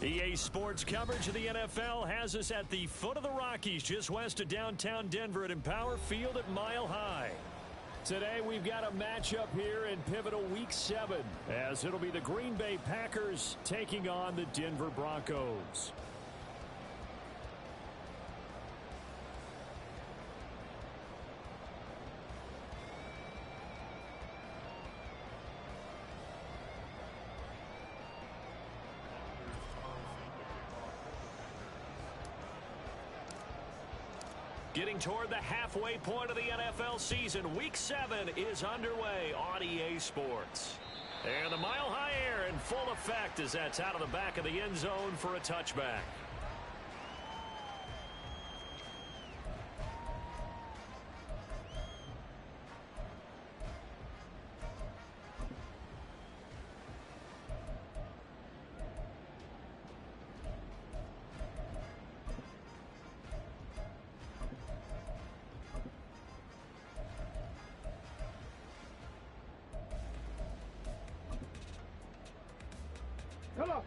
EA Sports coverage of the NFL has us at the foot of the Rockies, just west of downtown Denver at Empower Field at Mile High. Today we've got a matchup here in pivotal Week 7, as it'll be the Green Bay Packers taking on the Denver Broncos. Getting toward the halfway point of the NFL season, Week 7 is underway on EA Sports. And the Mile High air in full effect as that's out of the back of the end zone for a touchback.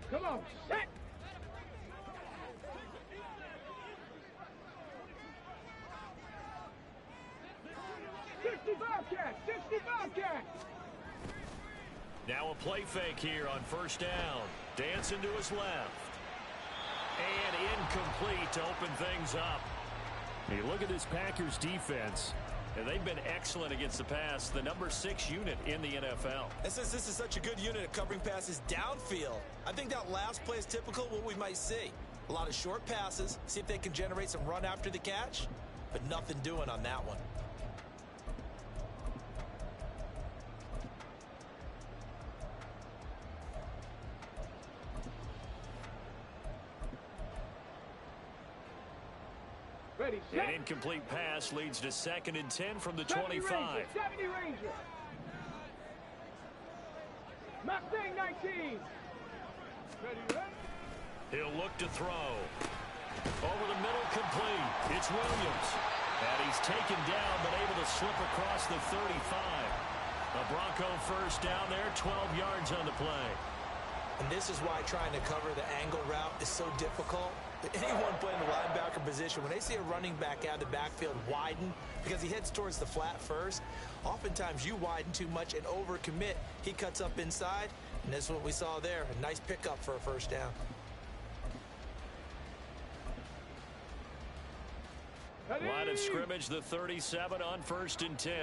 Come on, set! Now a play fake here on first down. Dancing to his left. And incomplete to open things up. Hey, look at this Packers defense. And they've been excellent against the pass, the number 6 unit in the NFL. And since this is such a good unit at covering passes downfield, I think that last play is typical of what we might see. A lot of short passes, see if they can generate some run after the catch, but nothing doing on that one. An incomplete pass leads to 2nd and 10 from the 25. 70 Ranger. Mustang 19. He'll look to throw. Over the middle, complete. It's Williams. And he's taken down, but able to slip across the 35. A Bronco first down there, 12 yards on the play. And this is why trying to cover the angle route is so difficult. Anyone playing the linebacker position, when they see a running back out of the backfield widen because he heads towards the flat first, oftentimes you widen too much and overcommit. He cuts up inside, and this is what we saw there. A nice pickup for a first down. Line of scrimmage, the 37 on 1st and 10.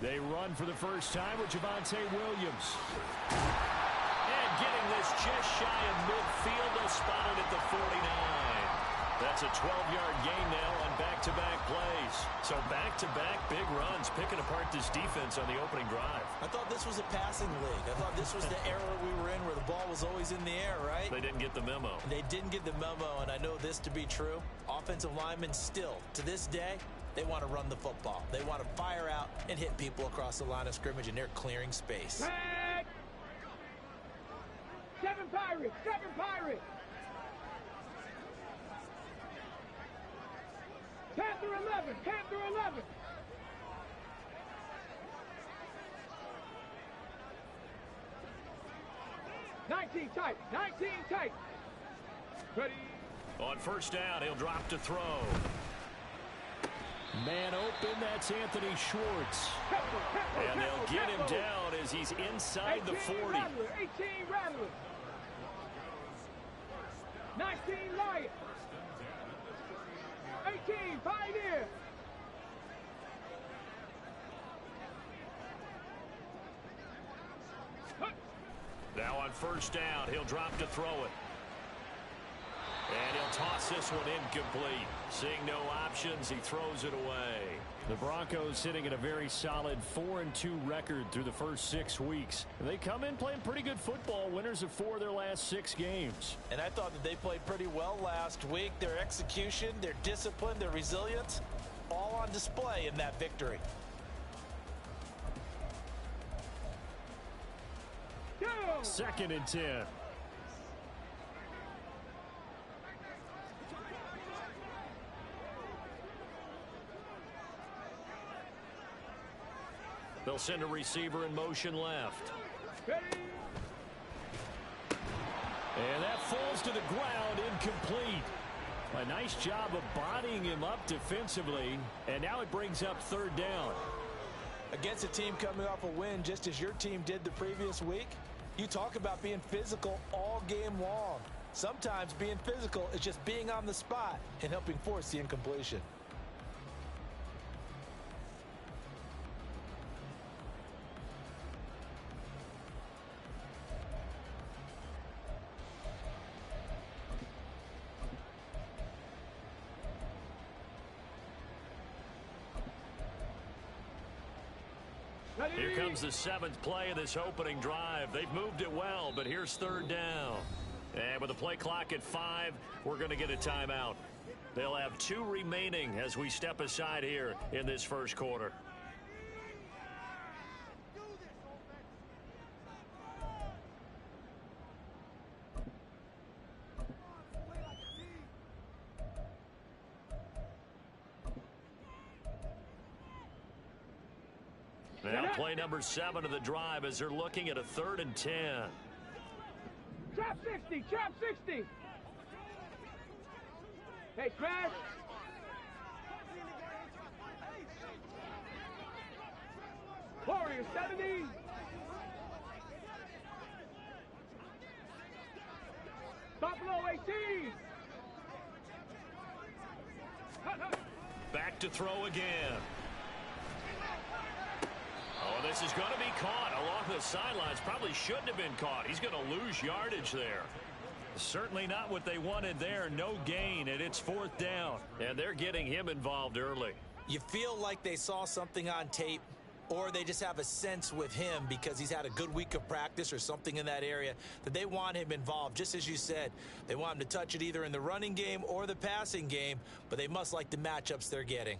They run for the first time with Javonte Williams. And getting this just shy of midfield, they'll spot it at the 49. That's a 12-yard gain now on back-to-back plays. So back-to-back big runs, picking apart this defense on the opening drive. I thought this was a passing league. I thought this was the era we were in where the ball was always in the air, right? They didn't get the memo. They didn't get the memo, and I know this to be true. Offensive linemen still, to this day, they want to run the football. They want to fire out and hit people across the line of scrimmage, and they're clearing space. Tag! 7 Pirates! 7 Pirates! Panther 11! Panther 11! Nineteen tight! 19 tight! Ready? On first down, he'll drop to throw. Man open, that's Anthony Schwartz. And they'll get him down as he's inside the 40. Rattler, 18 Rattler. 19 Lion. 18 Pioneer. Now on first down, he'll drop to throw it. And he'll toss this one incomplete. Seeing no options, he throws it away. The Broncos sitting at a very solid 4-2 record through the first 6 weeks. They come in playing pretty good football, winners of 4 of their last 6 games. And I thought that they played pretty well last week. Their execution, their discipline, their resilience, all on display in that victory. Go! 2nd and 10. They'll send a receiver in motion left. Ready? And that falls to the ground, incomplete. A nice job of bodying him up defensively, and now it brings up third down. Against a team coming off a win just as your team did the previous week, you talk about being physical all game long. Sometimes being physical is just being on the spot and helping force the incompletion. Here comes the 7th play of this opening drive. They've moved it well, but here's third down. And with the play clock at 5, we're going to get a timeout. They'll have 2 remaining as we step aside here in this first quarter. Now play number 7 of the drive as they're looking at a 3rd and 10. Trap 60, trap 60. Hey, crash. Warrior 70. Buffalo 18. Back to throw again. Oh, this is going to be caught along the sidelines. Probably shouldn't have been caught. He's going to lose yardage there. Certainly not what they wanted there. No gain, and it's 4th down. And they're getting him involved early. You feel like they saw something on tape, or they just have a sense with him because he's had a good week of practice or something in that area that they want him involved. Just as you said, they want him to touch it either in the running game or the passing game, but they must like the matchups they're getting.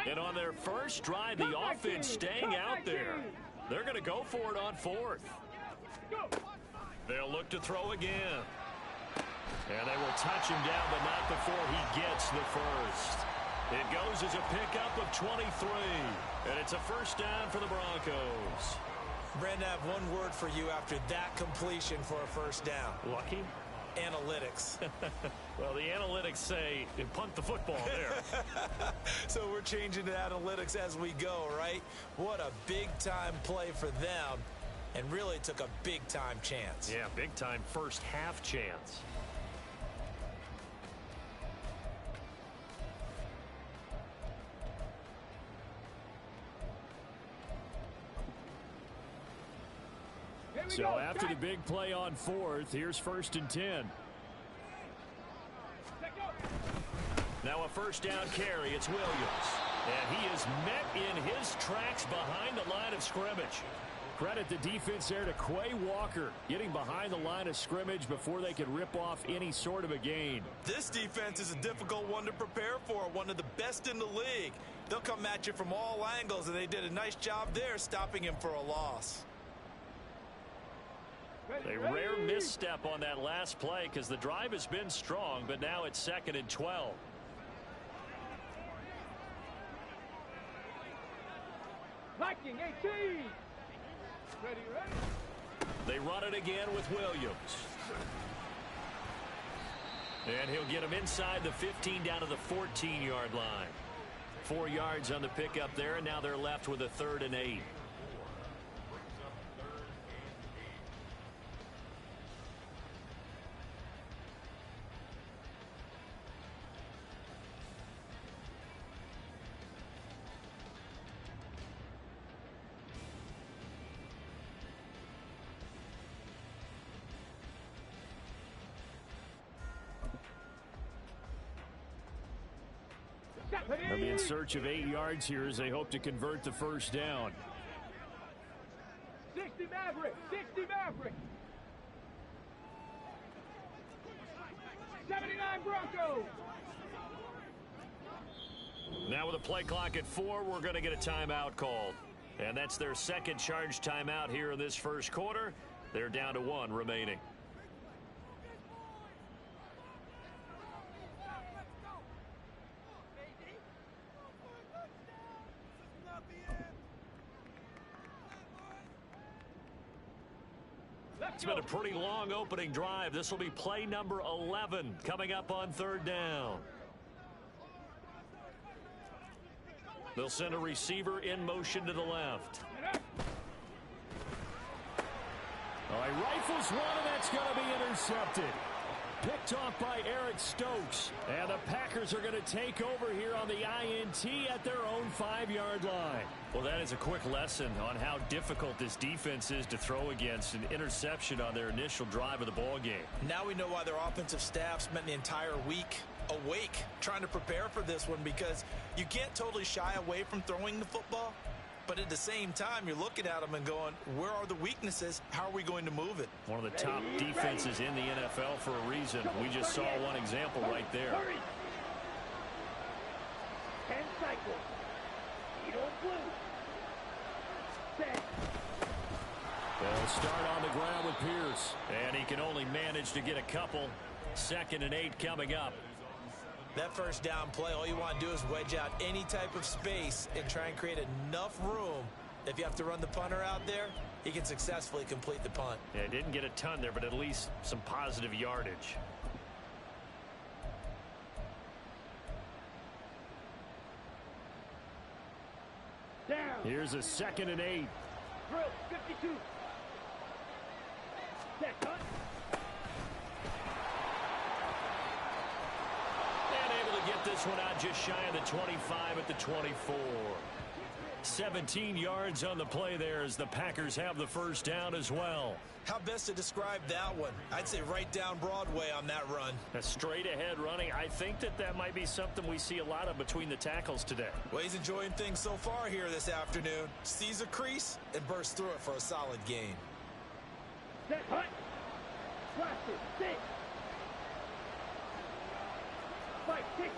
And on their first drive, the offense staying out there. They're going to go for it on 4th. They'll look to throw again. And they will touch him down, but not before he gets the first. It goes as a pickup of 23. And it's a first down for the Broncos. Brandon, I have one word for you after that completion for a first down. Lucky? Analytics. Well, the analytics say punt the football there. So we're changing to analytics as we go, right? What a big-time play for them, and really took a big-time chance. Yeah, big-time first half chance. So after the big play on 4th, here's 1st and 10. Now a first down carry. It's Williams. And he is met in his tracks behind the line of scrimmage. Credit the defense there to Quay Walker, getting behind the line of scrimmage before they could rip off any sort of a gain. This defense is a difficult one to prepare for, one of the best in the league. They'll come at you from all angles, and they did a nice job there stopping him for a loss. A rare misstep on that last play because the drive has been strong, but now it's 2nd and 12. Viking 18. Ready. They run it again with Williams. And he'll get him inside the 15 down to the 14-yard line. 4 yards on the pickup there, and now they're left with a 3rd and 8. They'll be in search of 8 yards here as they hope to convert the first down. 60 Maverick, 60 Maverick. 79 Broncos. Now with a play clock at 4, we're going to get a timeout called. And that's their second charge timeout here in this first quarter. They're down to 1 remaining. It's been a pretty long opening drive. This will be play number 11 coming up on 3rd down. They'll send a receiver in motion to the left. Oh, he rifles one, and that's going to be intercepted. Picked off by Eric Stokes. And the Packers are going to take over here on the INT at their own 5-yard line. Well, that is a quick lesson on how difficult this defense is to throw against. An interception on their initial drive of the ball game. Now we know why their offensive staff spent the entire week awake trying to prepare for this one, because you can't totally shy away from throwing the football. But at the same time, you're looking at them and going, where are the weaknesses? How are we going to move it? One of the top defenses in the NFL for a reason. We just saw one example right there. 10 cycles. Lead on blue. Set. They'll start on the ground with Pierce. And he can only manage to get a couple. 2nd and 8 coming up. That first down play, all you want to do is wedge out any type of space and try and create enough room. If you have to run the punter out there, he can successfully complete the punt. Yeah, didn't get a ton there, but at least some positive yardage. Down. Here's a 2nd and 8. Drill. 52. Set. Cut. Get this one out just shy of the 25 at the 24. 17 yards on the play there as the Packers have the first down as well. How best to describe that one? I'd say right down Broadway on that run. A straight ahead running. I think that might be something we see a lot of between the tackles today. Well, he's enjoying things so far here this afternoon. Sees a crease and bursts through it for a solid gain. Set. Hut. Blaster. 6. 5, 6.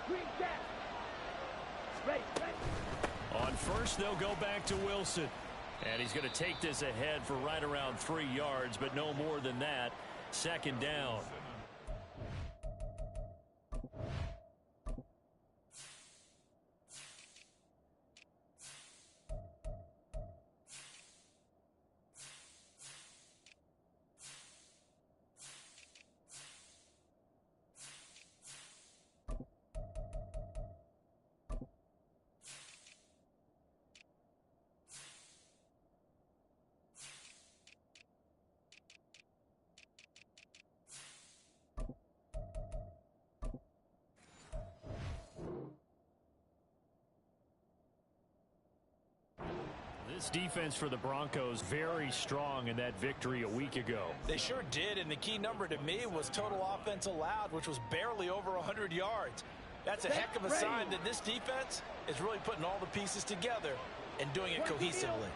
Green cat. Ready. On first, they'll go back to Wilson. And he's going to take this ahead for right around 3 yards, but no more than that. 2nd down. This defense for the Broncos very strong in that victory a week ago. They sure did, and the key number to me was total offense allowed, which was barely over 100 yards. That's a heck of a sign that this defense is really putting all the pieces together and doing it cohesively.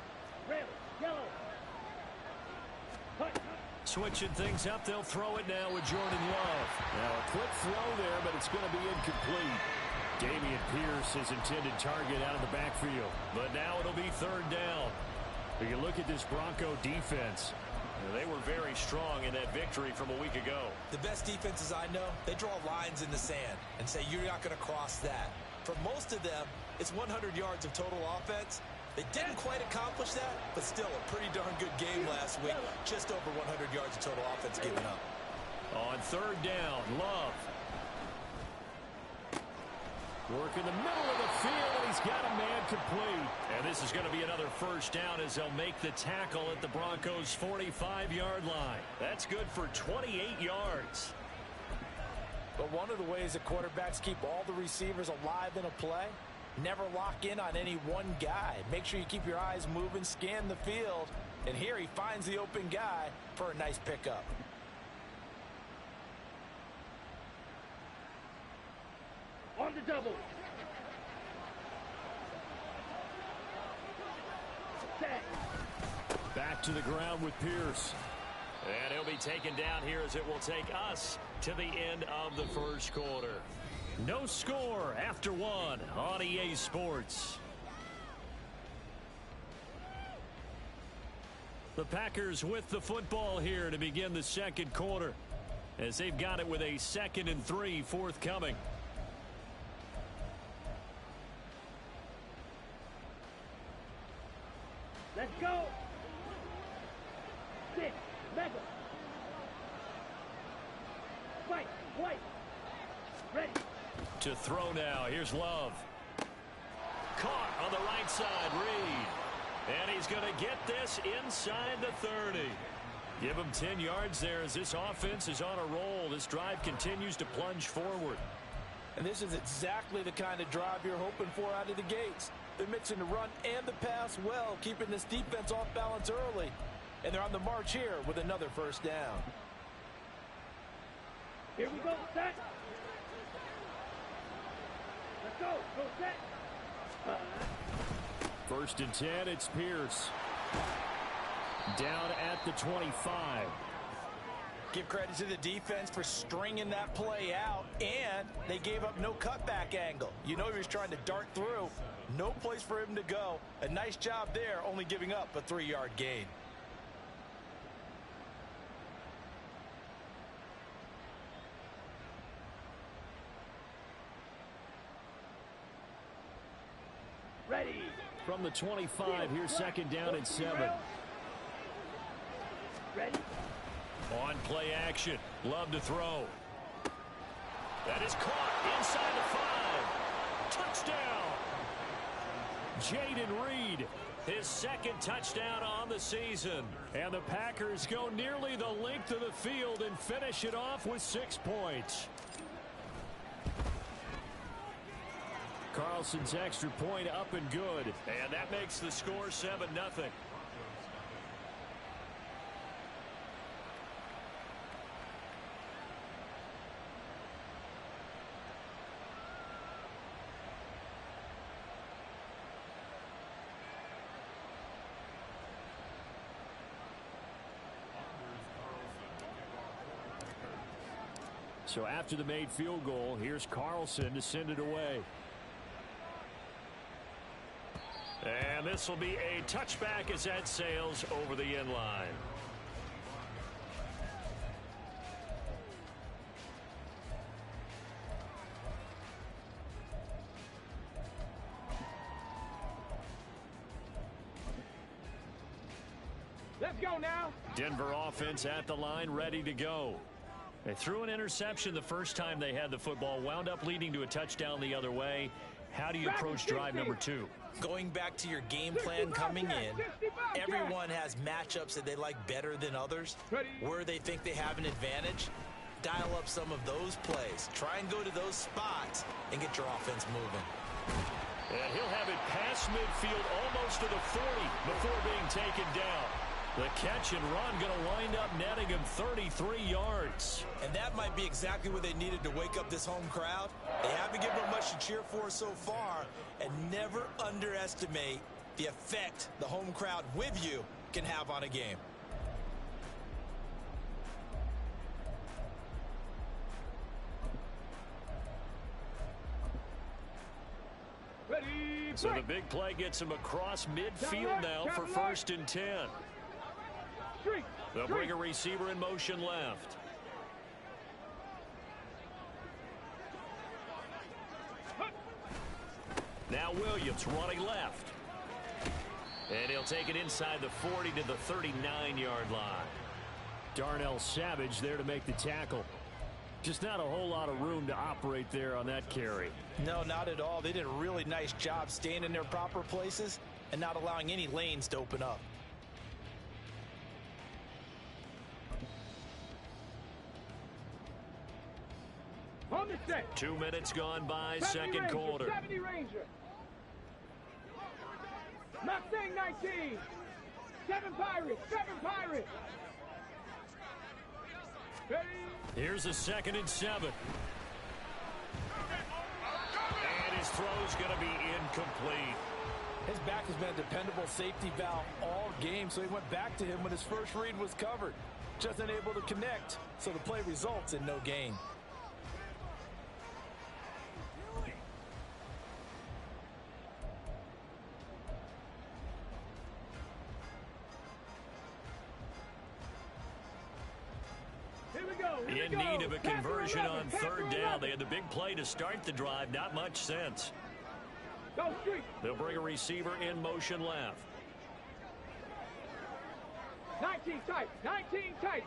Red, yellow. Hut. Switching things up, they'll throw it now with Jordan Love. Now a quick throw there, but it's going to be incomplete. Dameon Pierce, his intended target, out of the backfield. But now it'll be 3rd down. If you look at this Bronco defense, they were very strong in that victory from a week ago. The best defenses I know, they draw lines in the sand and say you're not going to cross that. For most of them, it's 100 yards of total offense. They didn't quite accomplish that, but still a pretty darn good game last week. Just over 100 yards of total offense given up. On 3rd down, Love. Work in the middle of the field, and he's got a man complete. And this is going to be another first down as they'll make the tackle at the Broncos' 45-yard line. That's good for 28 yards. But one of the ways that quarterbacks keep all the receivers alive in a play, never lock in on any one guy. Make sure you keep your eyes moving, scan the field. And here he finds the open guy for a nice pickup. On the double. Set. Back to the ground with Pierce. And he'll be taken down here as it will take us to the end of the first quarter. No score after 1 on EA Sports. The Packers with the football here to begin the second quarter, as they've got it with a 2nd and 3 forthcoming. Let's go. 6, mega. Fight, play. Ready. To throw now. Here's Love. Caught on the right side, Reed. And he's going to get this inside the 30. Give him 10 yards there as this offense is on a roll. This drive continues to plunge forward. And this is exactly the kind of drive you're hoping for out of the gates. They're mixing the run and the pass well, keeping this defense off balance early. And they're on the march here with another first down. Here we go, set. Let's go, go set. 1st and 10, it's Pierce. Down at the 25. Give credit to the defense for stringing that play out, and they gave up no cutback angle. You know he was trying to dart through. No place for him to go. A nice job there, only giving up a 3-yard gain. Ready. From the 25, here's 2nd down and 7. Ready. On play action. Love to throw. That is caught inside the 5. Touchdown. Jaden Reed, his 2nd touchdown on the season. And the Packers go nearly the length of the field and finish it off with 6 points. Carlson's extra point up and good. And that makes the score 7-0. So after the made field goal, here's Carlson to send it away. And this will be a touchback as that sails over the end line. Let's go now. Denver offense at the line, ready to go. They threw an interception the first time they had the football, wound up leading to a touchdown the other way. How do you approach drive number 2? Going back to your game plan coming in, everyone has matchups that they like better than others, where they think they have an advantage. Dial up some of those plays. Try and go to those spots and get your offense moving. And he'll have it past midfield almost to the 40 before being taken down. The catch and run going to wind up netting him 33 yards. And that might be exactly what they needed to wake up this home crowd. They haven't given them much to cheer for so far, and never underestimate the effect the home crowd with you can have on a game. Ready. So the big play gets him across midfield now for 1st and 10. They'll bring a receiver in motion left. Now Williams running left. And he'll take it inside the 40 to the 39-yard line. Darnell Savage there to make the tackle. Just not a whole lot of room to operate there on that carry. No, not at all. They did a really nice job staying in their proper places and not allowing any lanes to open up. On the set. 2 minutes gone by, second quarter. 70 Ranger. Mustang 19. 7 Pirates. 7 Pirates. Ready. Here's a 2nd and 7. And his throw's going to be incomplete. His back has been a dependable safety valve all game, so he went back to him when his first read was covered. Just unable to connect, so the play results in no gain. need of a conversion on third down. They had the big play to start the drive. Not much sense. Go street. They'll bring a receiver in motion left. 19 tight. 19 tight.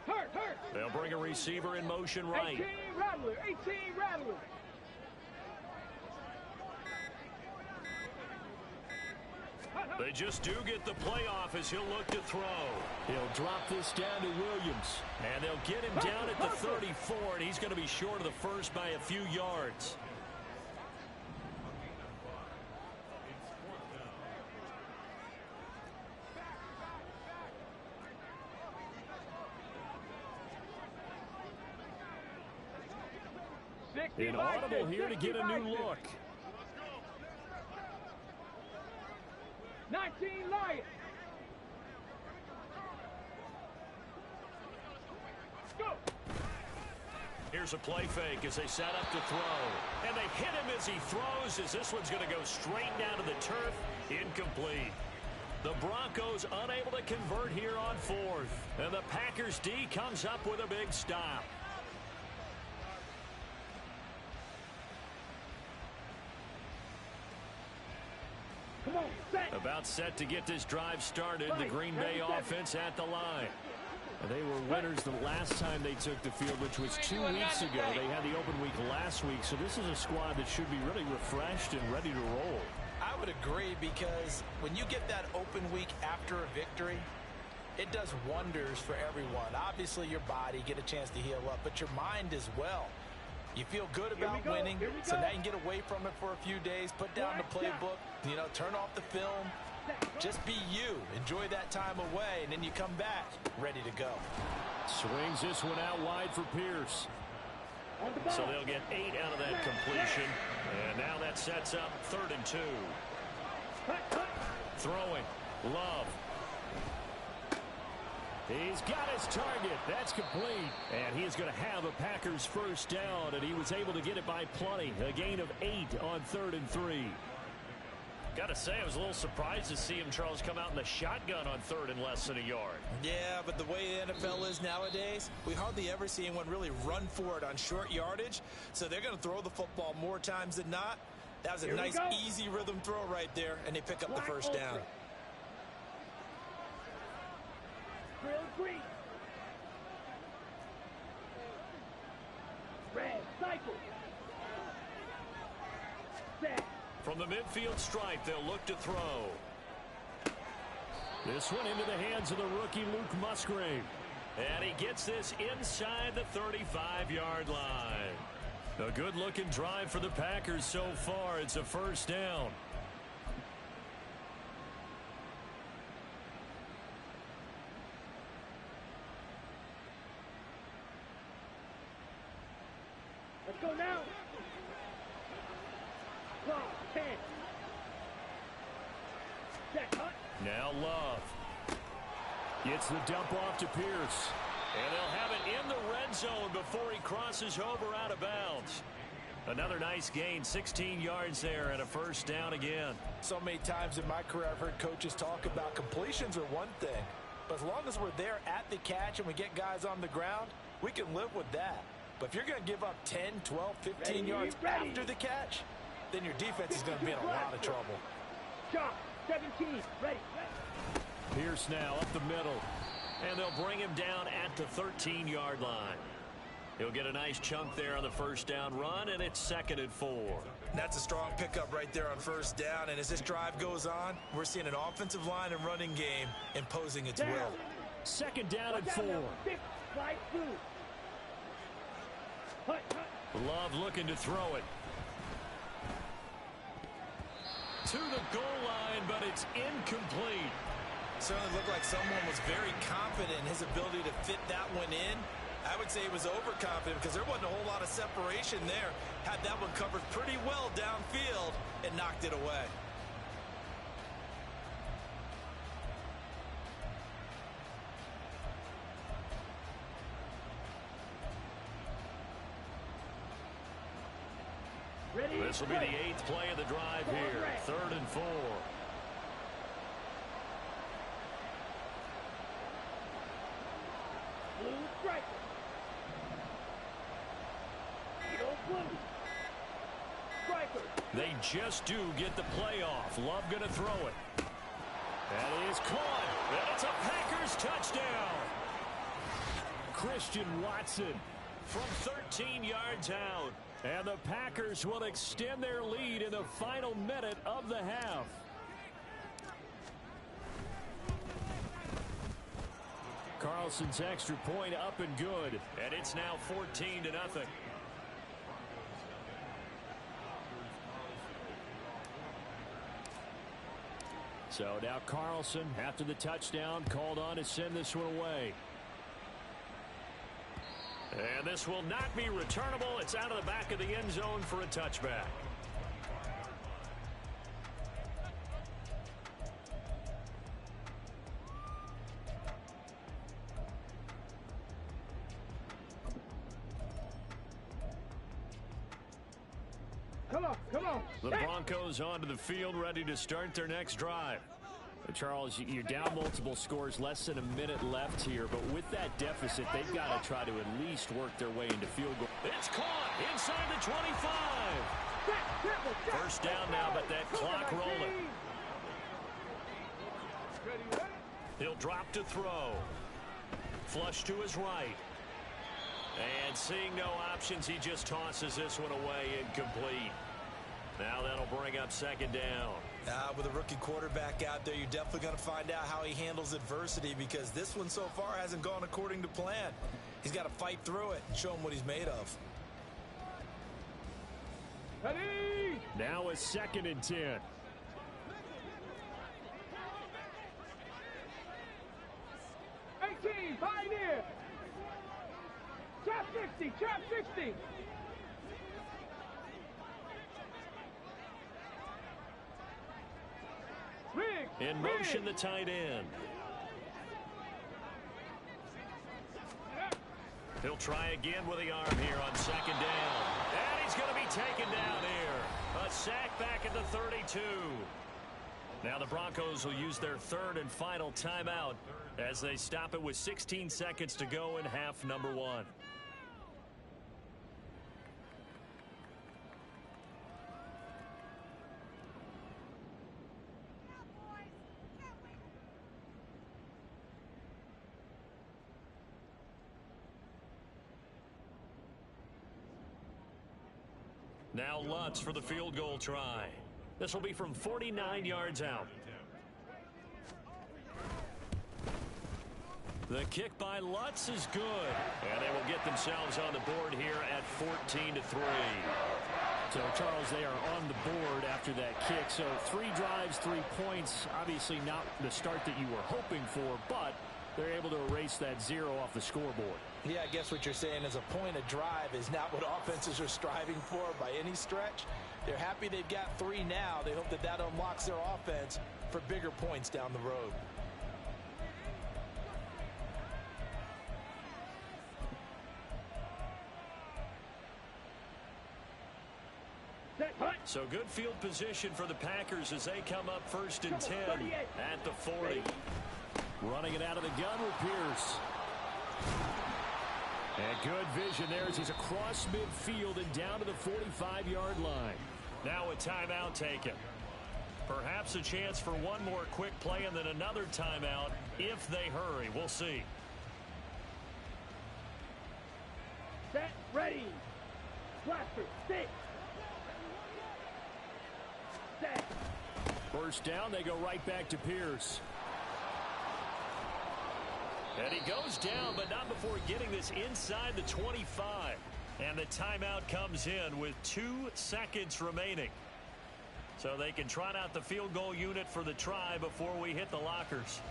Hurt. They'll bring a receiver in motion right. 18 Rattler. 18 Rattler. They just do get the playoff as he'll look to throw. He'll drop this down to Williams. And they'll get him down at the 34, and he's going to be short of the first by a few yards. Inaudible here to get a new look. 19 Lions. Go. Here's a play fake as they set up to throw. And they hit him as he throws, as this one's going to go straight down to the turf. Incomplete. The Broncos unable to convert here on fourth. And the Packers D comes up with a big stop. Come on, set. About set to get this drive started. The Green Bay offense at the line. They were winners the last time they took the field, which was 2 weeks ago. They had the open week last week, so this is a squad that should be really refreshed and ready to roll. I would agree, because when you get that open week after a victory, it does wonders for everyone. Obviously, your body, get a chance to heal up, but your mind as well. You feel good about winning, so now you can get away from it for a few days, put down the playbook, turn off the film. Just be you. Enjoy that time away, and then you come back ready to go. Swings this one out wide for Pierce. So they'll get 8 out of that completion. And now that sets up 3rd and 2. Throwing. Love. He's got his target. That's complete. And he is going to have a Packers first down, and he was able to get it by plenty. A gain of 8 on 3rd and 3. Got to say, I was a little surprised to see him, Charles, come out in the shotgun on 3rd and less than a yard. Yeah, but the way the NFL is nowadays, we hardly ever see anyone really run for it on short yardage. So they're going to throw the football more times than not. That was a nice, easy rhythm throw right there, and they pick up the first down. Green. Red, cycle. Set. From the midfield stripe, they'll look to throw. This one into the hands of the rookie Luke Musgrave. And he gets this inside the 35-yard line. A good-looking drive for the Packers so far. It's a first down. Let's go now. 10. Now Love. Gets the dump off to Pierce. And they'll have it in the red zone before he crosses over out of bounds. Another nice gain, 16 yards there, and a first down again. So many times in my career I've heard coaches talk about completions are one thing. But as long as we're there at the catch and we get guys on the ground, we can live with that. But if you're going to give up 10, 12, 15 yards after the catch, then your defense is going to be in a lot of trouble. Shot, 17, ready. Pierce now up the middle. And they'll bring him down at the 13-yard line. He'll get a nice chunk there on the first down run, and it's 2nd and 4. That's a strong pickup right there on first down. And as this drive goes on, we're seeing an offensive line and running game imposing its will. 2nd down and 4. Love looking to throw it. To the goal line, but it's incomplete. Certainly looked like someone was very confident in his ability to fit that one in. I would say he was overconfident because there wasn't a whole lot of separation there. Had that one covered pretty well downfield and knocked it away. This will be the 8th play of the drive here. 3rd and 4. Striker. Go blue. Striker. They just do get the playoff. Love going to throw it. That is caught. And it's a Packers touchdown. Christian Watson from 13 yards out. And the Packers will extend their lead in the final minute of the half. Carlson's extra point up and good. And it's now 14-0. So now Carlson, after the touchdown, called on to send this one away. And this will not be returnable. It's out of the back of the end zone for a touchback. Come on. The Broncos onto the field, ready to start their next drive. Charles, you're down multiple scores, less than a minute left here, but with that deficit, they've got to try to at least work their way into field goal. It's caught inside the 25. First down now, but that clock rolling. He'll drop to throw. Flush to his right. And seeing no options, he just tosses this one away incomplete. Now that'll bring up second down. With a rookie quarterback out there, you're definitely going to find out how he handles adversity, because this one so far hasn't gone according to plan. He's got to fight through it and show him what he's made of. Ready? Now a 2nd and 10. Pioneer. Trap 60. Trap 60. In motion, the tight end. He'll try again with the arm here on second down. And he's going to be taken down here. A sack back at the 32. Now the Broncos will use their third and final timeout as they stop it with 16 seconds to go in half number 1. Now Lutz for the field goal try. This will be from 49 yards out. The kick by Lutz is good. And they will get themselves on the board here at 14-3. So, Charles, they are on the board after that kick. So 3 drives, 3 points. Obviously not the start that you were hoping for, but they're able to erase that 0 off the scoreboard. Yeah, I guess what you're saying is a point a drive is not what offenses are striving for by any stretch. They're happy they've got 3 now. They hope that that unlocks their offense for bigger points down the road. So good field position for the Packers as they come up 1st and 10 at the 40. Running it out of the gun with Pierce. And good vision there as he's across midfield and down to the 45-yard line. Now a timeout taken. Perhaps a chance for one more quick play and then another timeout if they hurry. We'll see. Set, ready. Blaster, stick. Set. First down, they go right back to Pierce. And he goes down, but not before getting this inside the 25. And the timeout comes in with 2 seconds remaining. So they can trot out the field goal unit for the try before we hit the lockers.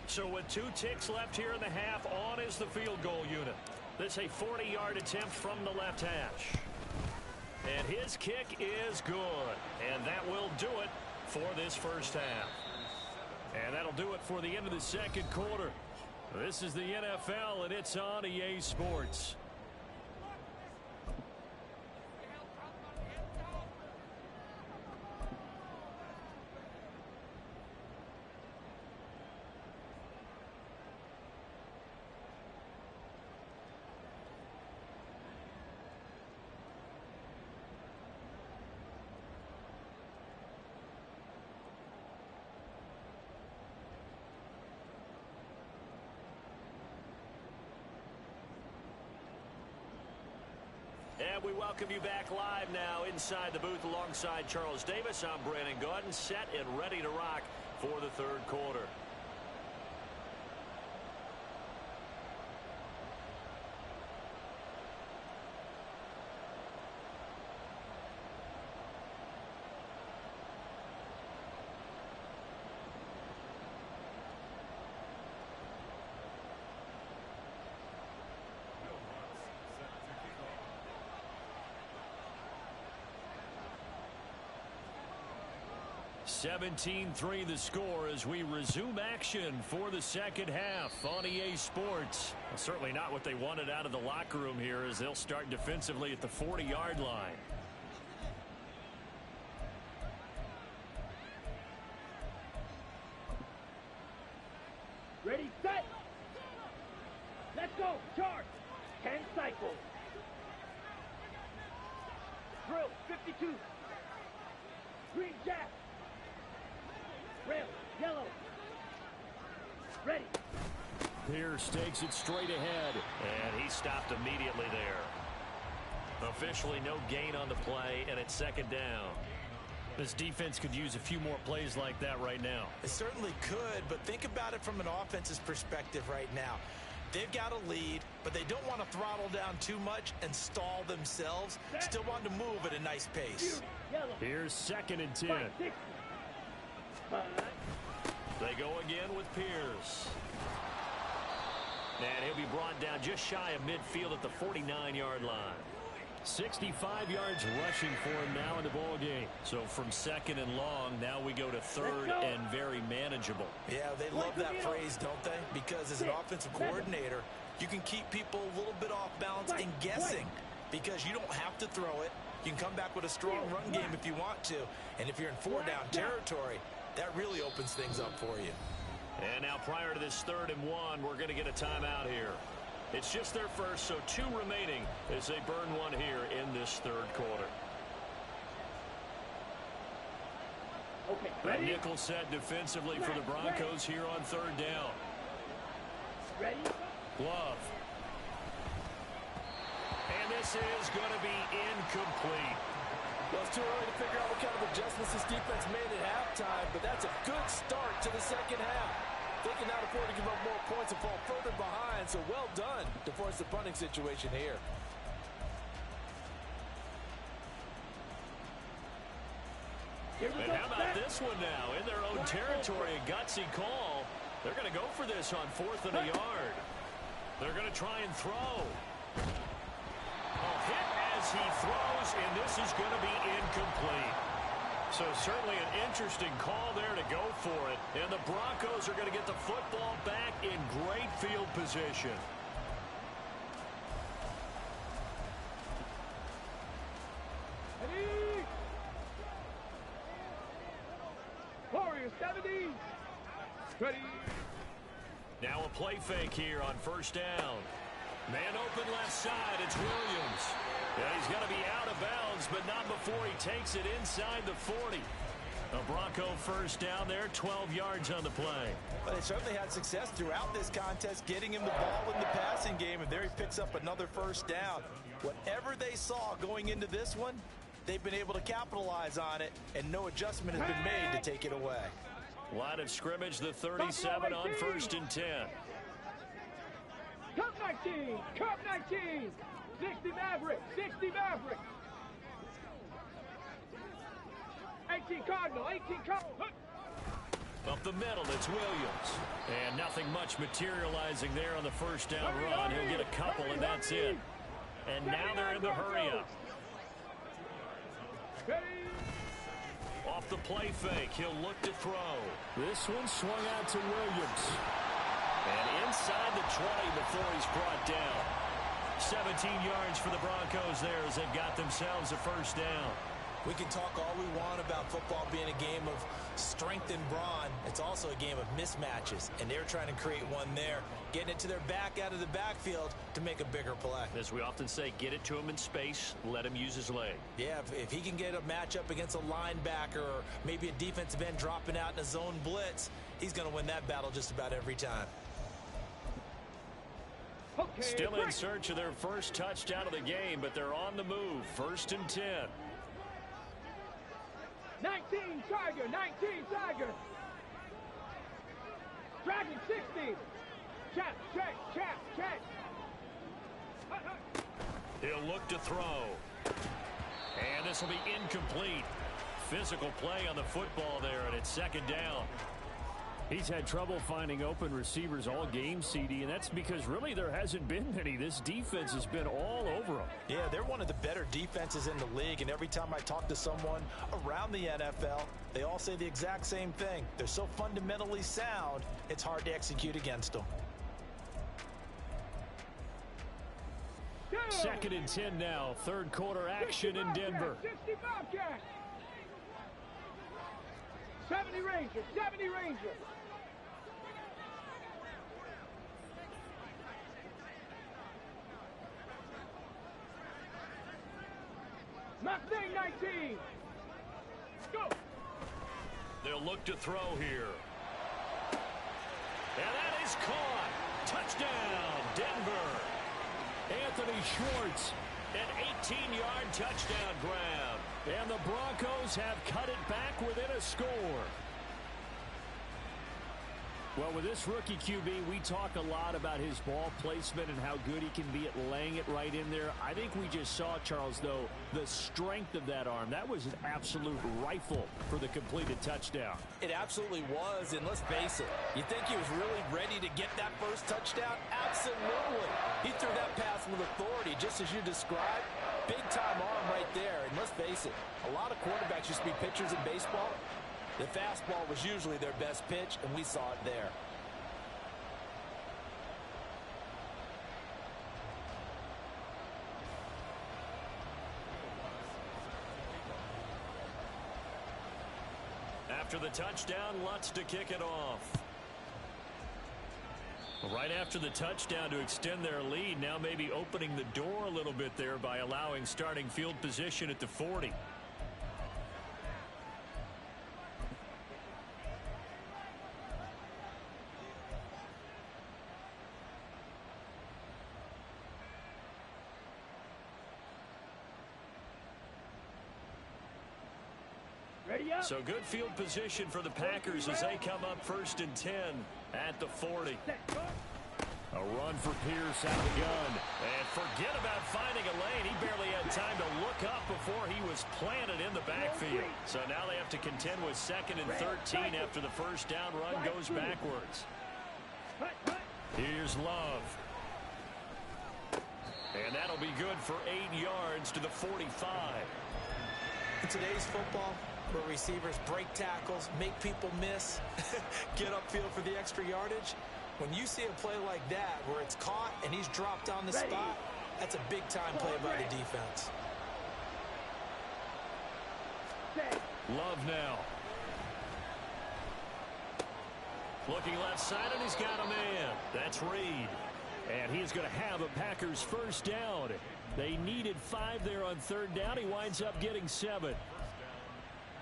So with 2 ticks left here in the half, on is the field goal unit. This a 40-yard attempt from the left hash. And his kick is good. And that will do it for this first half. And that'll do it for the end of the second quarter. This is the NFL, and it's on EA Sports. And we welcome you back live now inside the booth alongside Charles Davis. I'm Brandon Gaudin, set and ready to rock for the third quarter. (17-3) the score as we resume action for the second half on EA Sports. Well, certainly not what they wanted out of the locker room here as they'll start defensively at the 40-yard line. Ready, set. Let's go. Charge. 10 cycles. Drill, 52. Green jack. Rail, yellow. Ready. Pierce takes it straight ahead, and he stopped immediately there. Officially no gain on the play, and it's second down. This defense could use a few more plays like that right now. It certainly could, but think about it from an offense's perspective right now. They've got a lead, but they don't want to throttle down too much and stall themselves. Still want to move at a nice pace. Here's 2nd and 10. They go again with Pierce. And he'll be brought down just shy of midfield at the 49-yard line. 65 yards rushing for him now in the ball game. So from 2nd and long, now we go to 3rd and very manageable. Yeah, they love that phrase, don't they? Because as an offensive coordinator, you can keep people a little bit off balance and guessing because you don't have to throw it. You can come back with a strong run game if you want to. And if you're in 4-down territory, that really opens things up for you. And now prior to this 3rd and 1, we're going to get a timeout here. It's just their first, so 2 remaining as they burn one here in this 3rd quarter. Okay, ready? Nickel set defensively for the Broncos here on 3rd down. Ready? Glove. And this is going to be incomplete. Well, it's too early to figure out what kind of adjustments this defense made at halftime, but that's a good start to the second half. They can not afford to give up more points and fall further behind, so well done to force the punting situation here. And how about this one now? In their own territory, a gutsy call. They're going to go for this on 4th and a yard. They're going to try and throw. Hit as he throws, and this is going to be incomplete. So certainly an interesting call there to go for it. And the Broncos are going to get the football back in great field position. Ready? Warriors 70. Ready. Now a play fake here on 1st down. Man open left side, it's Williams. Yeah, he's going to be out of bounds, but not before he takes it inside the 40. A Bronco 1st down there, 12 yards on the play. But they certainly had success throughout this contest, getting him the ball in the passing game, and there he picks up another 1st down. Whatever they saw going into this one, they've been able to capitalize on it, and no adjustment has been made to take it away. Line of scrimmage, the 37 on 1st and 10. Cup 19! Cup 19! 60 Maverick! 60 Maverick! 18 Cardinal! 18 Cardinal! Up the middle, it's Williams. And nothing much materializing there on the 1st down run. He'll get a couple, and that's it. And now they're in the hurry-up. Off the play fake, he'll look to throw. This one swung out to Williams. And inside the 20 before he's brought down. 17 yards for the Broncos there as they've got themselves a 1st down. We can talk all we want about football being a game of strength and brawn. It's also a game of mismatches, and they're trying to create one there, getting it to their back out of the backfield to make a bigger play. As we often say, get it to him in space, let him use his leg. Yeah, if he can get a matchup against a linebacker or maybe a defensive end dropping out in a zone blitz, he's going to win that battle just about every time. Okay, Still in break. search of their first touchdown of the game, but they're on the move. 1st and 10. 19 Tiger, 19 Tiger. Dragon 60. Check. He'll look to throw. And this will be incomplete. Physical play on the football there, and it's 2nd down. He's had trouble finding open receivers all game, CD, and that's because really there hasn't been many. This defense has been all over them. Yeah, they're one of the better defenses in the league, and every time I talk to someone around the NFL, they all say the exact same thing. They're so fundamentally sound, it's hard to execute against them. 2nd and 10 now. 3rd quarter action in Denver. 60 Bobcat. 70 Rangers, 70 Rangers. Mustang 19. Go. They'll look to throw here. And that is caught. Touchdown, Denver. Anthony Schwartz, an 18-yard touchdown grab. And the Broncos have cut it back within a score. Well, with this rookie QB, we talk a lot about his ball placement and how good he can be at laying it right in there. I think we just saw, Charles, though, the strength of that arm. That was an absolute rifle for the completed touchdown. It absolutely was, and let's face it, you think he was really ready to get that first touchdown? Absolutely. He threw that pass with authority, just as you described. Big-time arm right there, and let's face it, a lot of quarterbacks used to be pitchers in baseball. The fastball was usually their best pitch, and we saw it there. After the touchdown, Lutz to kick it off. Right after the touchdown to extend their lead, now maybe opening the door a little bit there by allowing starting field position at the 40. Ready up. So good field position for the Packers as they come up 1st and 10 at the 40. A run for Pierce out of the gun. And forget about finding a lane. He barely had time to look up before he was planted in the backfield. So now they have to contend with 2nd and 13 after the first down run goes backwards. Here's Love. And that'll be good for 8 yards to the 45. In today's football, where receivers break tackles, make people miss, get upfield for the extra yardage, when you see a play like that where it's caught and he's dropped on the spot, that's a big-time play by the defense. Love now. Looking left side, and he's got a man. That's Reed. And he is going to have a Packers first down. They needed 5 there on 3rd down. He winds up getting 7.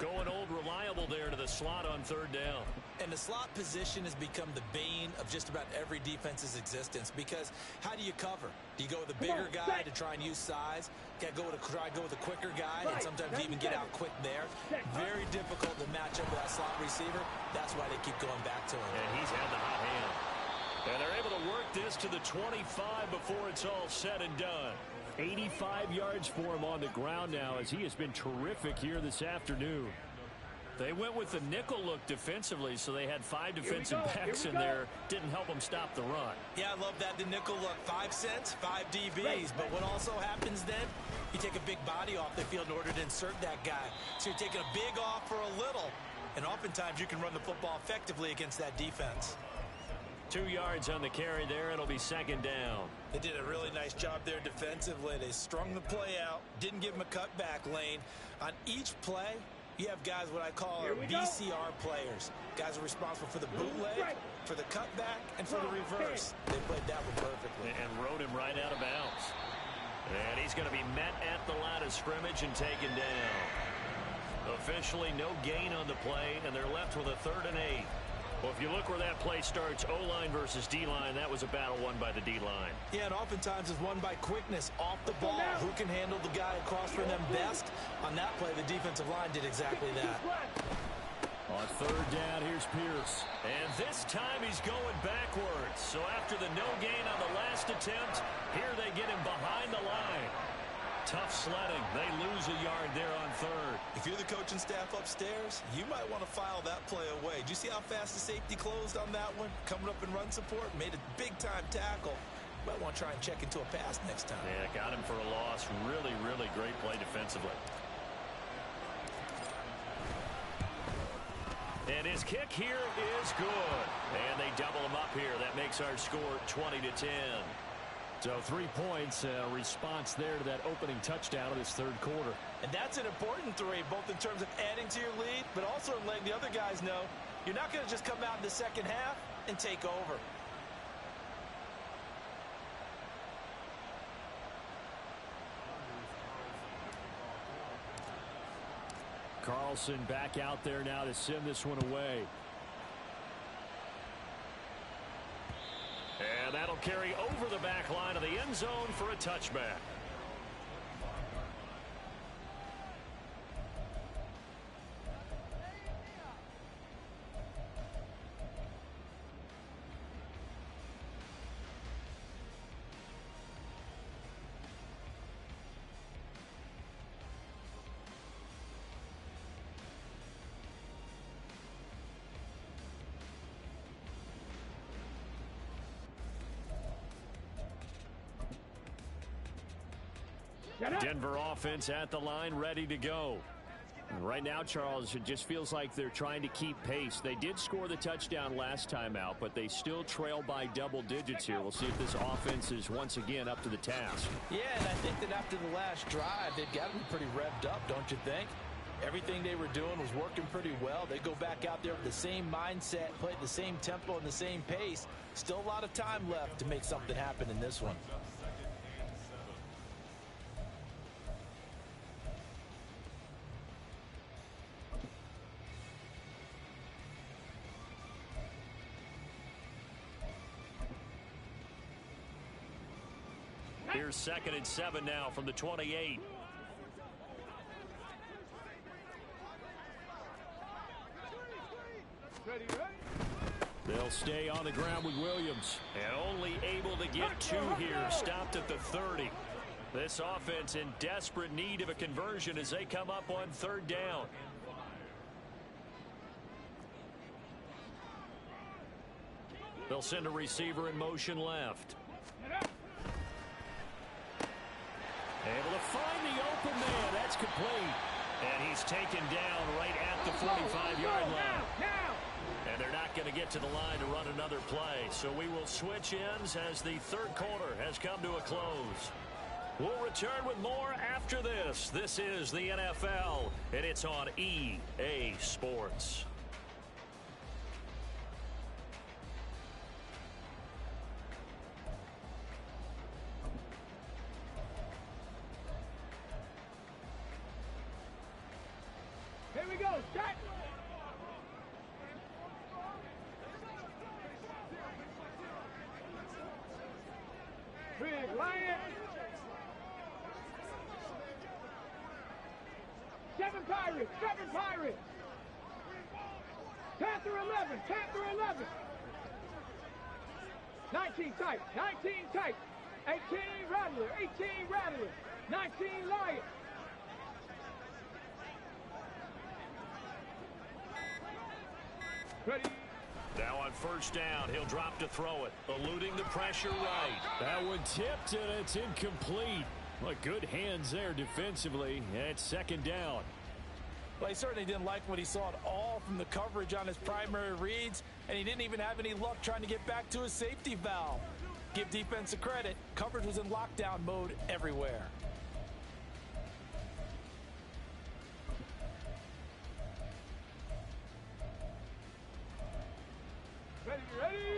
Going old reliable there to the slot on 3rd down. And the slot position has become the bane of just about every defense's existence, because how do you cover? Do you go with a bigger guy to try and use size? Got to try to go with a quicker guy, and sometimes even get out quick there. Very difficult to match up with that slot receiver. That's why they keep going back to him. And he's had the hot hand. And they're able to work this to the 25 before it's all said and done. 85 yards for him on the ground now, as he has been terrific here this afternoon. They went with the nickel look defensively, so they had 5 defensive backs in there. Didn't help them stop the run. Yeah, I love that, the nickel look. 5 cents, 5 DBs. But what also happens then, you take a big body off the field in order to insert that guy. So you're taking a big off for a little, and oftentimes you can run the football effectively against that defense. 2 yards on the carry there. It'll be 2nd down. They did a really nice job there defensively. They strung the play out, didn't give him a cutback lane. On each play, you have guys what I call VCR players. Guys are responsible for the bootleg, for the cutback, and for the reverse. They played that one perfectly. And rode him right out of bounds. And he's going to be met at the line of scrimmage and taken down. Officially no gain on the play, and they're left with a 3rd and 8. Well, if you look where that play starts, O-line versus D-line, that was a battle won by the D-line. Yeah, and oftentimes it's won by quickness off the ball. Who can handle the guy across from them best? On that play, the defensive line did exactly that. On third down, here's Pierce. And this time he's going backwards. So after the no gain on the last attempt, here they get him behind the line. Tough sledding. They lose a yard there on third. If you're the coaching staff upstairs, you might want to file that play away. Did you see how fast the safety closed on that one? Coming up in run support, made a big-time tackle. Might want to try and check into a pass next time. Yeah, got him for a loss. Really, really great play defensively. And his kick here is good. And they double him up here. That makes our score 20-10. So 3 points, response there to that opening touchdown of this third quarter. And that's an important 3, both in terms of adding to your lead, but also in letting the other guys know you're not going to just come out in the second half and take over. Carlson back out there now to send this one away. And that'll carry over the back line of the end zone for a touchback. Denver offense at the line, ready to go. And right now, Charles, it just feels like they're trying to keep pace. They did score the touchdown last time out, but they still trail by double digits here. We'll see if this offense is once again up to the task. Yeah, and I think that after the last drive, they've got to be pretty revved up, don't you think? Everything they were doing was working pretty well. They go back out there with the same mindset, play at the same tempo and the same pace. Still a lot of time left to make something happen in this one. Here's 2nd and 7 now from the 28. They'll stay on the ground with Williams. And only able to get 2 here. Stopped at the 30. This offense in desperate need of a conversion as they come up on 3rd down. They'll send a receiver in motion left. Able to find the open man. That's complete. And he's taken down right at the 45-yard line. And they're not going to get to the line to run another play. So we will switch ends as the third quarter has come to a close. We'll return with more after this. This is the NFL, and it's on EA Sports. Here we go, set! Big Lion! 7 Pirates, 7 Pirates! Panther 11, Panther 11! 19 tight, 19 tight! 18 Rattler, 18 Rattler! 19 Lion! Ready. Now on 1st down, he'll drop to throw it, eluding the pressure right. That one tipped, and it's incomplete. Well, good hands there defensively, and it's 2nd down. Well, he certainly didn't like what he saw at all from the coverage on his primary reads, and he didn't even have any luck trying to get back to his safety valve. Give defense a credit. Coverage was in lockdown mode everywhere.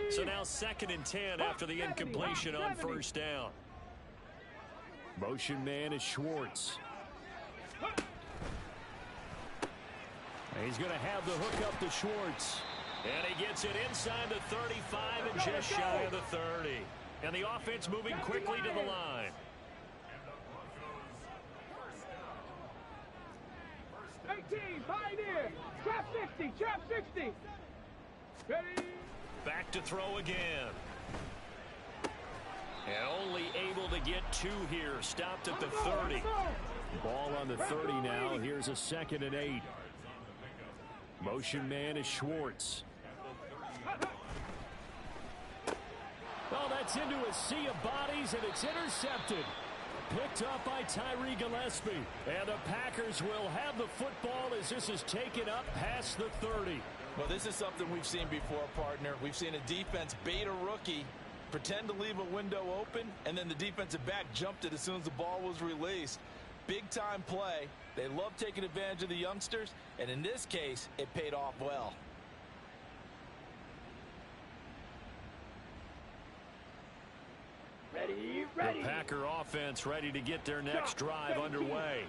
So now 2nd and 10 after the incompletion on 1st down. Motion man is Schwartz. And he's going to have the hook up to Schwartz. And he gets it inside the 35 and just shy of the 30. And the offense moving quickly to the line. 18, Pioneer. Trap 60, trap 60. Ready. Back to throw again. And only able to get 2 here. Stopped at the 30. Ball on the 30 now. Here's a 2nd and 8. Motion man is Schwartz. Oh, that's into a sea of bodies, and it's intercepted. Picked up by Tyree Gillespie. And the Packers will have the football as this is taken up past the 30. Well, this is something we've seen before, partner. We've seen a defense bait a rookie, pretend to leave a window open, and then the defensive back jumped it as soon as the ball was released. Big-time play. They love taking advantage of the youngsters, and in this case, it paid off well. Ready. The Packer offense ready to get their next drive underway.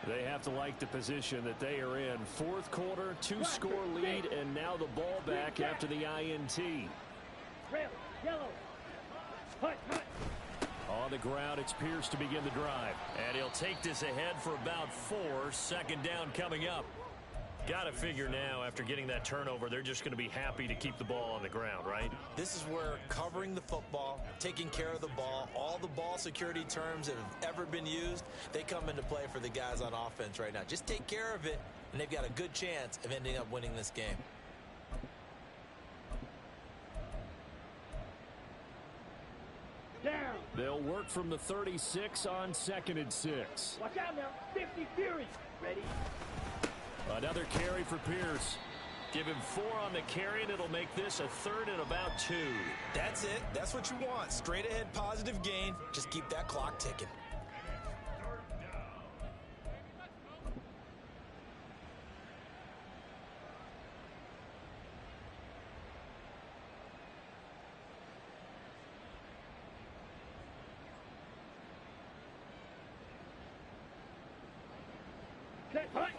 They have to like the position that they are in. 4th quarter, 2-score lead, and now the ball back after the INT. Red, yellow. Hut. On the ground, it's Pierce to begin the drive. And he'll take this ahead for about 4. 2nd down coming up. Got to figure now, after getting that turnover, they're just going to be happy to keep the ball on the ground, right? This is where covering the football, taking care of the ball, all the ball security terms that have ever been used, they come into play for the guys on offense right now. Just take care of it, and they've got a good chance of ending up winning this game. Down. They'll work from the 36 on 2nd and 6. Watch out now. 50 Fury. Ready. Another carry for Pierce. Give him 4 on the carry, and it'll make this a 3rd and about 2. That's it. That's what you want. Straight ahead positive gain. Just keep that clock ticking.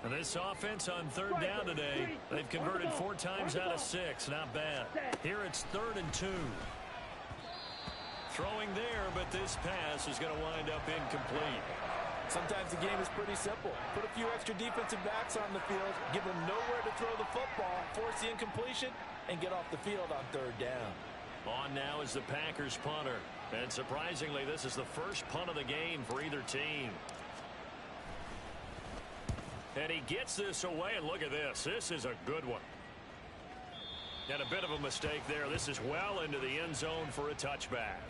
And this offense on 3rd down today, they've converted 4 times out of 6. Not bad. Here it's 3rd and 2. Throwing there, but this pass is going to wind up incomplete. Sometimes the game is pretty simple. Put a few extra defensive backs on the field, give them nowhere to throw the football, force the incompletion, and get off the field on 3rd down. On now is the Packers punter. And surprisingly, this is the first punt of the game for either team. And he gets this away, and look at this. This is a good one. And a bit of a mistake there. This is well into the end zone for a touchback.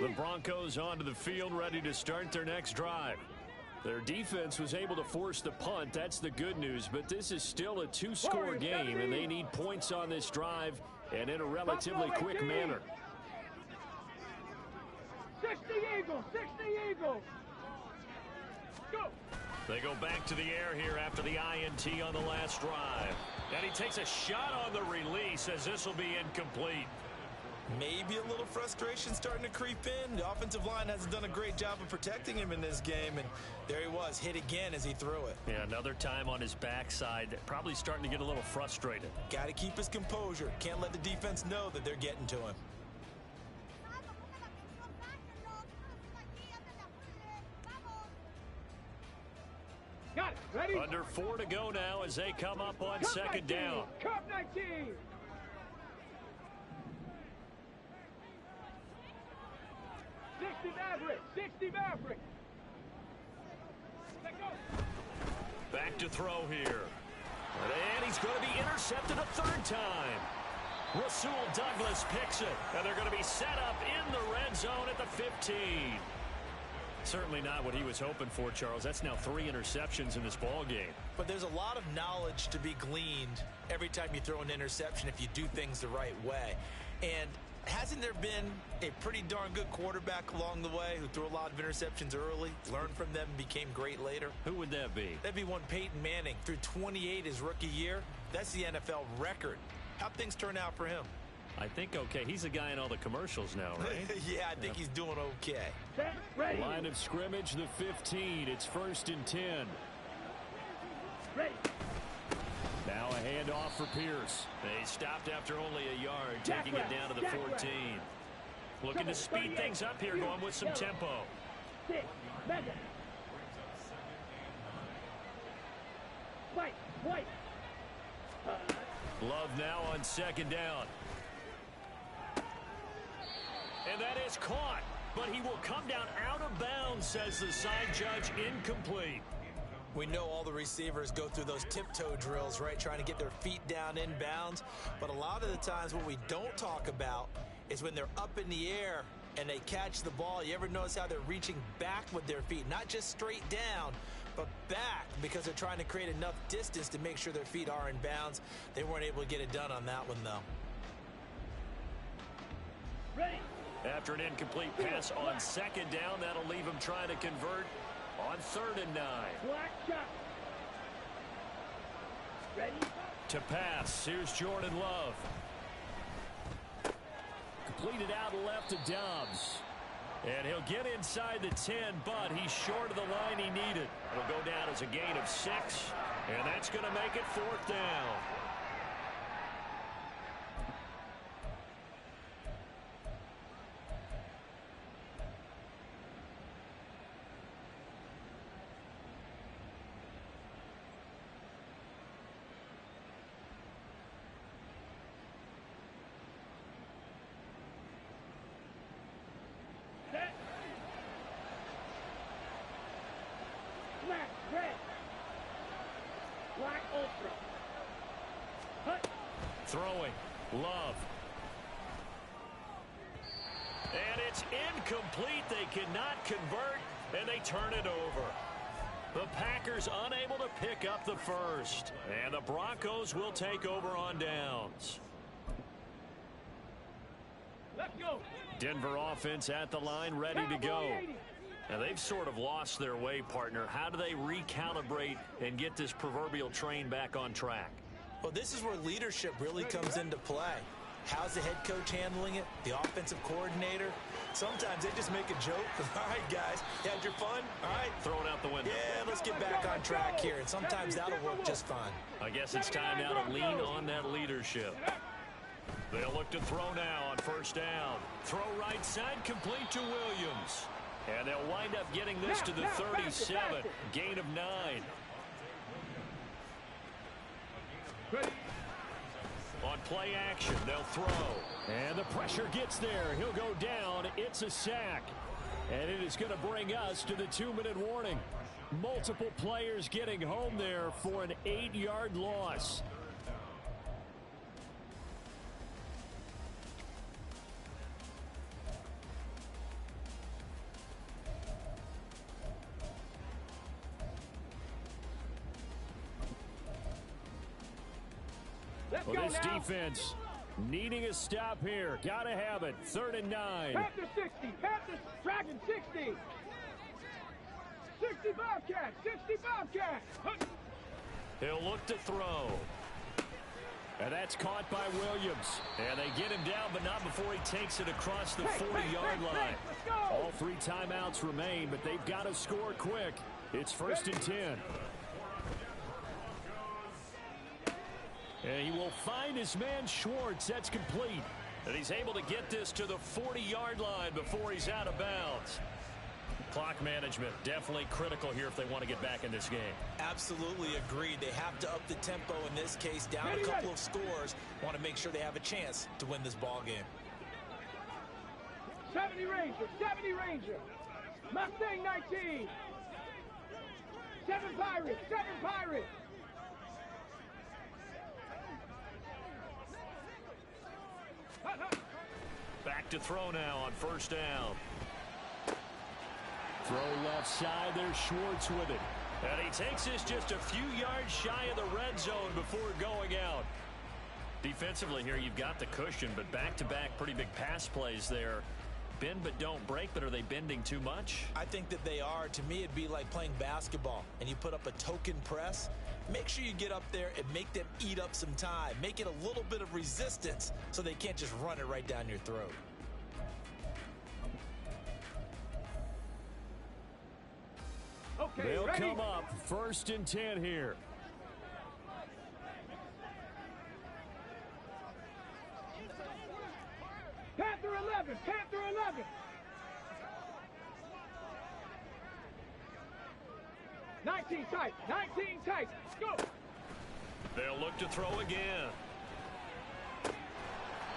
The Broncos onto the field, ready to start their next drive. Their defense was able to force the punt. That's the good news. But this is still a 2-score game, and they need points on this drive and in a relatively quick manner. 60 Eagles, 60 Eagles. Go. They go back to the air here after the INT on the last drive. And he takes a shot on the release as this will be incomplete. Maybe a little frustration starting to creep in. The offensive line hasn't done a great job of protecting him in this game, and there he was, hit again as he threw it. Yeah, another time on his backside, probably starting to get a little frustrated. Got to keep his composure. Can't let the defense know that they're getting to him. Got it. Ready? Under 4 to go now as they come up on Cup 2nd 19. down. Cup 19. Maverick, 60 Maverick. Let go. Back to throw here. And he's going to be intercepted a 3rd time. Rasul Douglas picks it. And they're going to be set up in the red zone at the 15. Certainly not what he was hoping for, Charles. That's now 3 interceptions in this ball game. But there's a lot of knowledge to be gleaned every time you throw an interception if you do things the right way. And hasn't there been a pretty darn good quarterback along the way who threw a lot of interceptions early, learned from them, and became great later? Who would that be? That'd be one Peyton Manning. Threw 28 his rookie year. That's the NFL record. How'd things turn out for him? I think okay. He's a guy in all the commercials now, right? Yeah, I think he's doing okay. Set, ready. Line of scrimmage, the 15. It's 1st and 10. Ready. Now a handoff for Pierce. They stopped after only a yard, taking it down to the 14. Looking to speed things up here, going with some tempo. 6, Madden. White. Love now on 2nd down. And that is caught, but he will come down out of bounds, says the side judge, incomplete. We know all the receivers go through those tiptoe drills, right, trying to get their feet down in bounds. But a lot of the times what we don't talk about is when they're up in the air and they catch the ball. You ever notice how they're reaching back with their feet? Not just straight down, but back, because they're trying to create enough distance to make sure their feet are in bounds. They weren't able to get it done on that one, though. Ready. After an incomplete pass on 2nd down, that'll leave him trying to convert on 3rd and 9. Black shot. Ready. To pass, here's Jordan Love. Completed out left to Dobbs. And he'll get inside the 10, but he's short of the line he needed. It'll go down as a gain of 6, and that's going to make it 4th down. Black Ultra. Hut. Throwing. Love. And it's incomplete. They cannot convert, and they turn it over. The Packers unable to pick up the first. And the Broncos will take over on downs. Let's go. Denver offense at the line, ready to go. Now, they've sort of lost their way, partner. How do they recalibrate and get this proverbial train back on track? Well, this is where leadership really comes into play. How's the head coach handling it? The offensive coordinator? Sometimes they just make a joke. All right, guys, you had your fun? All right. Throw it out the window. Yeah, let's get back on track here. And sometimes that'll work just fine. I guess it's time now to lean on that leadership. They'll look to throw now on 1st down. Throw right side, complete to Williams. And they'll wind up getting this to the 37. Gain of 9. On play action, they'll throw. And the pressure gets there. He'll go down. It's a sack. And it is going to bring us to the 2-minute warning. Multiple players getting home there for an 8-yard loss. Well, this defense needing a stop here. Got to have it. 3rd and 9. Panther 60. Panther Dragon 60. 60 Bobcat. 60 Bobcat. He'll look to throw. And that's caught by Williams. And they get him down, but not before he takes it across the 40-yard line. All 3 timeouts remain, but they've got to score quick. It's 1st and 10. And he will find his man Schwartz. That's complete. And he's able to get this to the 40-yard line before he's out of bounds. Clock management definitely critical here if they want to get back in this game. Absolutely agreed. They have to up the tempo in this case. Down a couple of scores. Want to make sure they have a chance to win this ball game. 70 Ranger. 70 Ranger. Mustang 19. 7 Pirates. 7 Pirates. Back to throw now on 1st down. Throw left side. There's Schwartz with it. And he takes this just a few yards shy of the red zone before going out. Defensively here, you've got the cushion, but back-to-back pretty big pass plays there. Bend but don't break, but are they bending too much? I think that they are. To me, it'd be like playing basketball, and you put up a token press. Make sure you get up there and make them eat up some time. Make it a little bit of resistance so they can't just run it right down your throat. Okay, They'll ready? come up 1st and 10 here. Panther 11, Panther 11. Nineteen tight, 19 tight. Go. They'll look to throw again.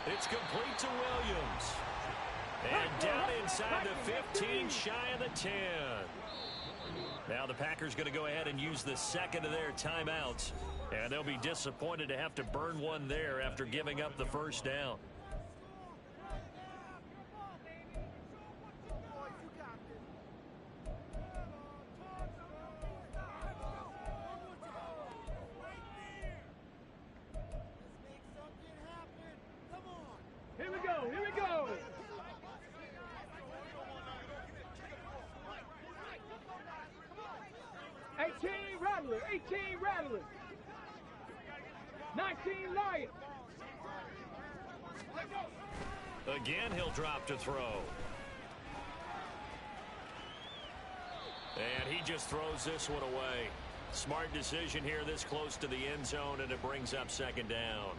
It's complete to Williams. And down inside the 15, shy of the 10. Now the Packers going to go ahead and use the second of their timeouts. And they'll be disappointed to have to burn one there after giving up the first down. Here we go, here we go. Rattler, 18 Rattler. 19 Lion. Again, he'll drop to throw. And he just throws this one away. Smart decision here this close to the end zone, and it brings up 2nd down.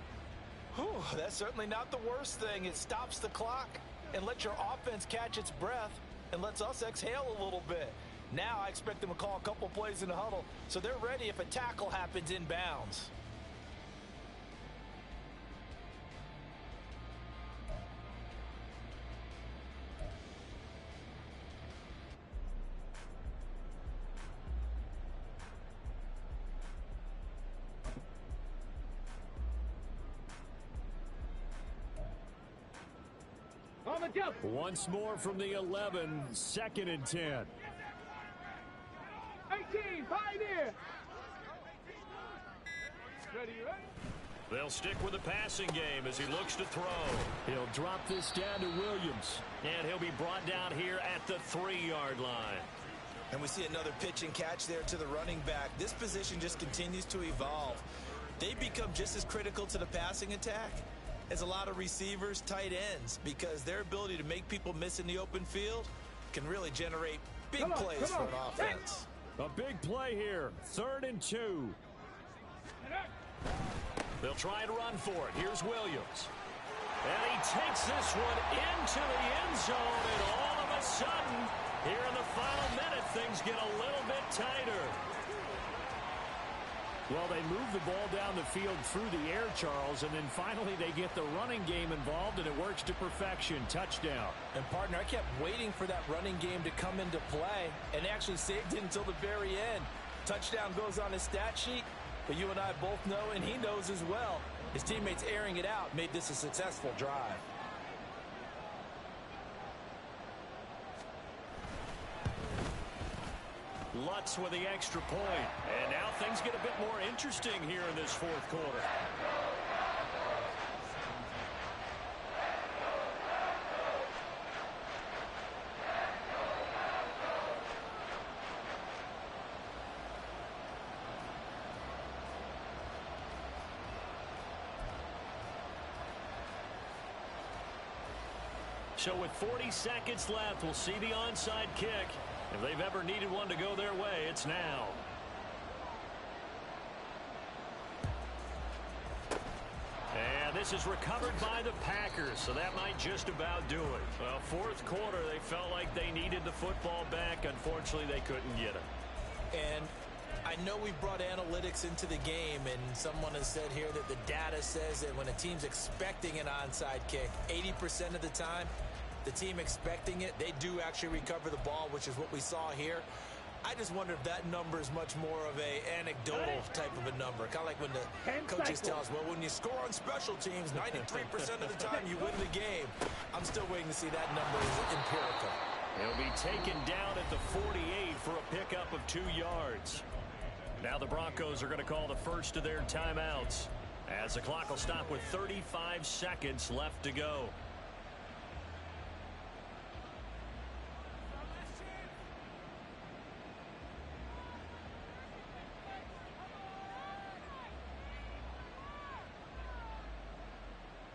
Whew, that's certainly not the worst thing. It stops the clock and lets your offense catch its breath and lets us exhale a little bit. Now I expect them to call a couple plays in the huddle so they're ready if a tackle happens inbounds. On the jump. Once more from the 11, 2nd and 10. 18, Pioneer. Ready, ready? They'll stick with the passing game as he looks to throw. He'll drop this down to Williams. And he'll be brought down here at the 3-yard line. And we see another pitch and catch there to the running back. This position just continues to evolve. They become just as critical to the passing attack as a lot of receivers, tight ends, because their ability to make people miss in the open field can really generate big plays for an offense. A big play here, 3rd and 2. They'll try and run for it. Here's Williams. And he takes this one into the end zone, and all of a sudden, here in the final minute, things get a little bit tighter. Well, they move the ball down the field through the air, Charles, and then finally they get the running game involved, and it works to perfection. Touchdown. And, partner, I kept waiting for that running game to come into play and actually saved it until the very end. Touchdown goes on his stat sheet, but you and I both know, and he knows as well, his teammates airing it out made this a successful drive. Lutz with the extra point. And now things get a bit more interesting here in this 4th quarter. So with 40 seconds left, we'll see the onside kick. If they've ever needed one to go their way, it's now. And this is recovered by the Packers, so that might just about do it. Well, 4th quarter, they felt like they needed the football back. Unfortunately, they couldn't get it. And I know we brought analytics into the game, and someone has said here that the data says that when a team's expecting an onside kick, 80% of the time, the team expecting it, they do actually recover the ball, which is what we saw here. I just wonder if that number is much more of a anecdotal type of a number. Kind of like when the coaches tell us, well, when you score on special teams, 93% of the time you win the game. I'm still waiting to see that number is empirical. He'll be taken down at the 48 for a pickup of 2 yards. Now the Broncos are going to call the first of their timeouts. As the clock will stop with 35 seconds left to go.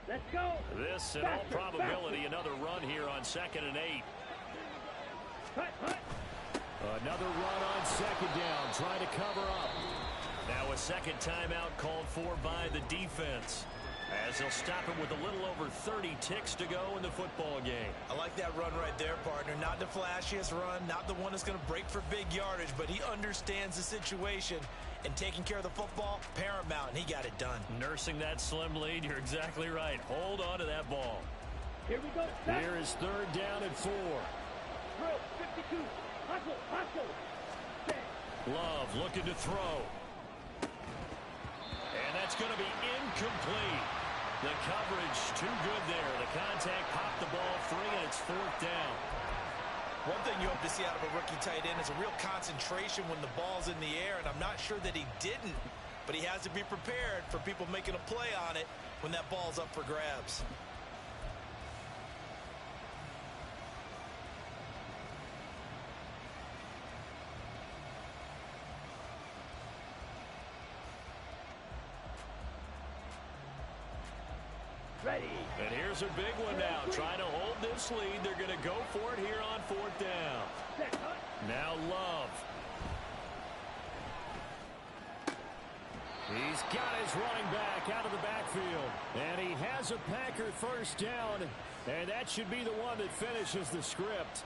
Let's go. This, in all probability, another run here on 2nd and 8. Another run on 2nd down, trying to cover up. Now a second timeout called for by the defense, as they'll stop him with a little over 30 ticks to go in the football game. I like that run right there, partner. Not the flashiest run, not the one that's going to break for big yardage, but he understands the situation, and taking care of the football, paramount, and he got it done. Nursing that slim lead, you're exactly right. Hold on to that ball. Here we go. Here is 3rd down and 4. Drill, 52. Hustle, hustle. Love looking to throw. And that's going to be incomplete. The coverage too good there. The contact popped the ball free, and it's 4th down. One thing you hope to see out of a rookie tight end is a real concentration when the ball's in the air, and I'm not sure that he didn't, but he has to be prepared for people making a play on it when that ball's up for grabs. Ready. And here's a big one now. Trying to hold this lead. They're going to go for it here on 4th down. Now Love. He's got his running back out of the backfield. And he has a Packer 1st down. And that should be the one that finishes the script.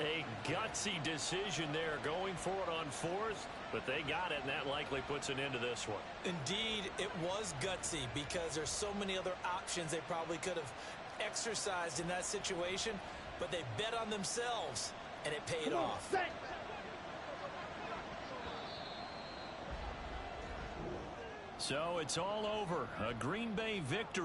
A gutsy decision there, going for it on 4th. But they got it, and that likely puts an end to this one. Indeed, it was gutsy because there's so many other options they probably could have exercised in that situation, but they bet on themselves, and it paid off. So it's all over. A Green Bay victory.